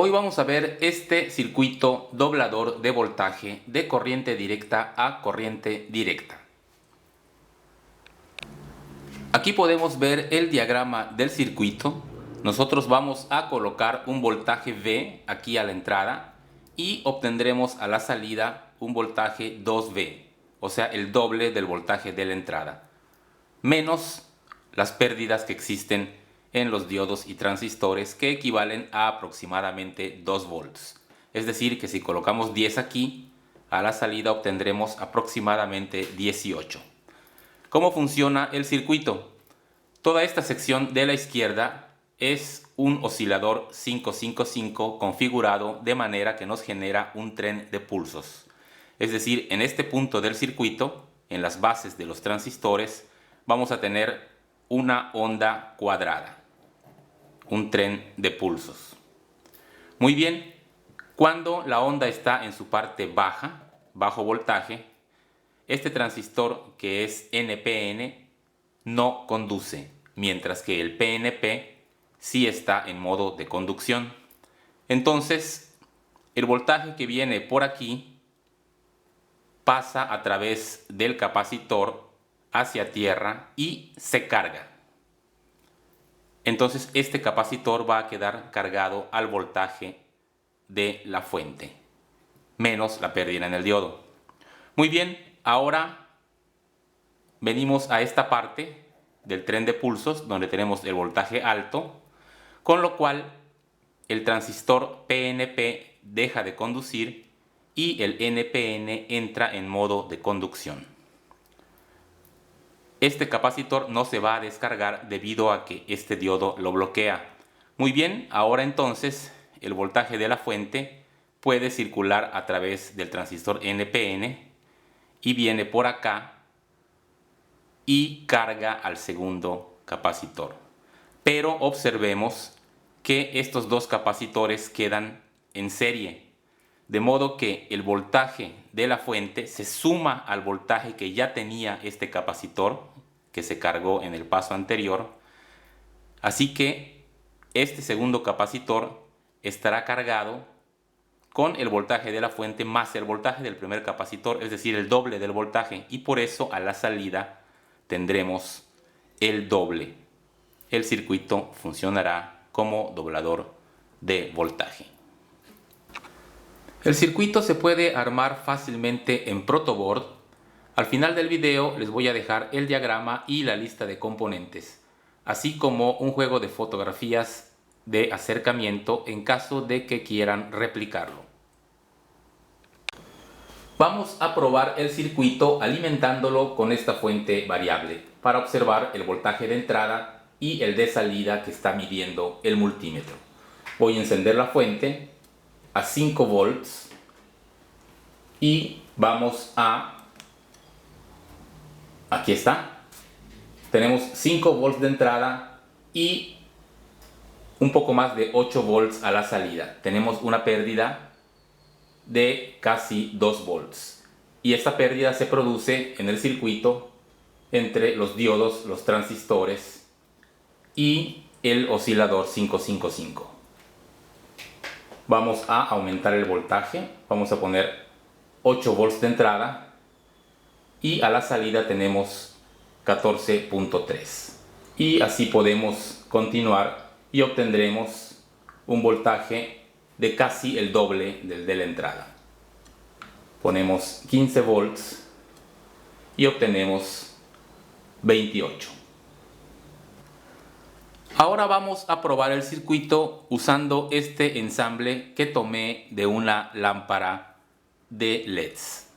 Hoy vamos a ver este circuito doblador de voltaje de corriente directa a corriente directa. Aquí podemos ver el diagrama del circuito. Nosotros vamos a colocar un voltaje V aquí a la entrada y obtendremos a la salida un voltaje 2V, o sea el doble del voltaje de la entrada, menos las pérdidas que existen en los diodos y transistores, que equivalen a aproximadamente 2 volts. Es decir, que si colocamos 10 aquí, a la salida obtendremos aproximadamente 18. ¿Cómo funciona el circuito? Toda esta sección de la izquierda es un oscilador 555 configurado de manera que nos genera un tren de pulsos. Es decir, en este punto del circuito, en las bases de los transistores, vamos a tener una onda cuadrada, un tren de pulsos. Muy bien, cuando la onda está en su parte baja, bajo voltaje, este transistor, que es NPN, no conduce, mientras que el PNP sí está en modo de conducción. Entonces, el voltaje que viene por aquí pasa a través del capacitor hacia tierra y se carga. Entonces este capacitor va a quedar cargado al voltaje de la fuente, menos la pérdida en el diodo. Muy bien, ahora venimos a esta parte del tren de pulsos donde tenemos el voltaje alto, con lo cual el transistor PNP deja de conducir y el NPN entra en modo de conducción. Este capacitor no se va a descargar debido a que este diodo lo bloquea. Muy bien, ahora entonces el voltaje de la fuente puede circular a través del transistor NPN y viene por acá y carga al segundo capacitor. Pero observemos que estos dos capacitores quedan en serie, de modo que el voltaje de la fuente se suma al voltaje que ya tenía este capacitor, que se cargó en el paso anterior. Así que este segundo capacitor estará cargado con el voltaje de la fuente más el voltaje del primer capacitor, es decir, el doble del voltaje, y por eso a la salida tendremos el doble. El circuito funcionará como doblador de voltaje. El circuito se puede armar fácilmente en protoboard. Al final del video les voy a dejar el diagrama y la lista de componentes, así como un juego de fotografías de acercamiento en caso de que quieran replicarlo. Vamos a probar el circuito alimentándolo con esta fuente variable para observar el voltaje de entrada y el de salida que está midiendo el multímetro. Voy a encender la fuente a 5 volts y vamos aquí está, tenemos 5 volts de entrada y un poco más de 8 volts a la salida. Tenemos una pérdida de casi 2 volts y esta pérdida se produce en el circuito entre los diodos, los transistores y el oscilador 555. Vamos a aumentar el voltaje, vamos a poner 8 volts de entrada y a la salida tenemos 14.3 y así podemos continuar y obtendremos un voltaje de casi el doble del de la entrada. Ponemos 15 volts y obtenemos 28. Ahora vamos a probar el circuito usando este ensamble que tomé de una lámpara de LEDs.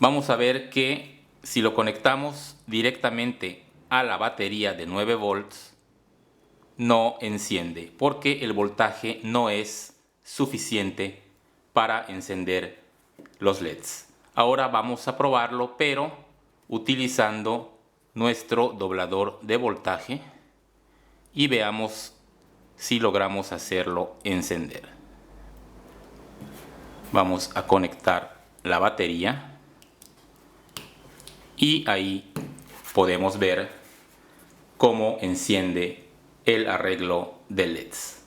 Vamos a ver que si lo conectamos directamente a la batería de 9 volts, no enciende porque el voltaje no es suficiente para encender los LEDs. Ahora vamos a probarlo, pero utilizando nuestro doblador de voltaje, y veamos si logramos hacerlo encender. Vamos a conectar la batería y ahí podemos ver cómo enciende el arreglo de LEDs.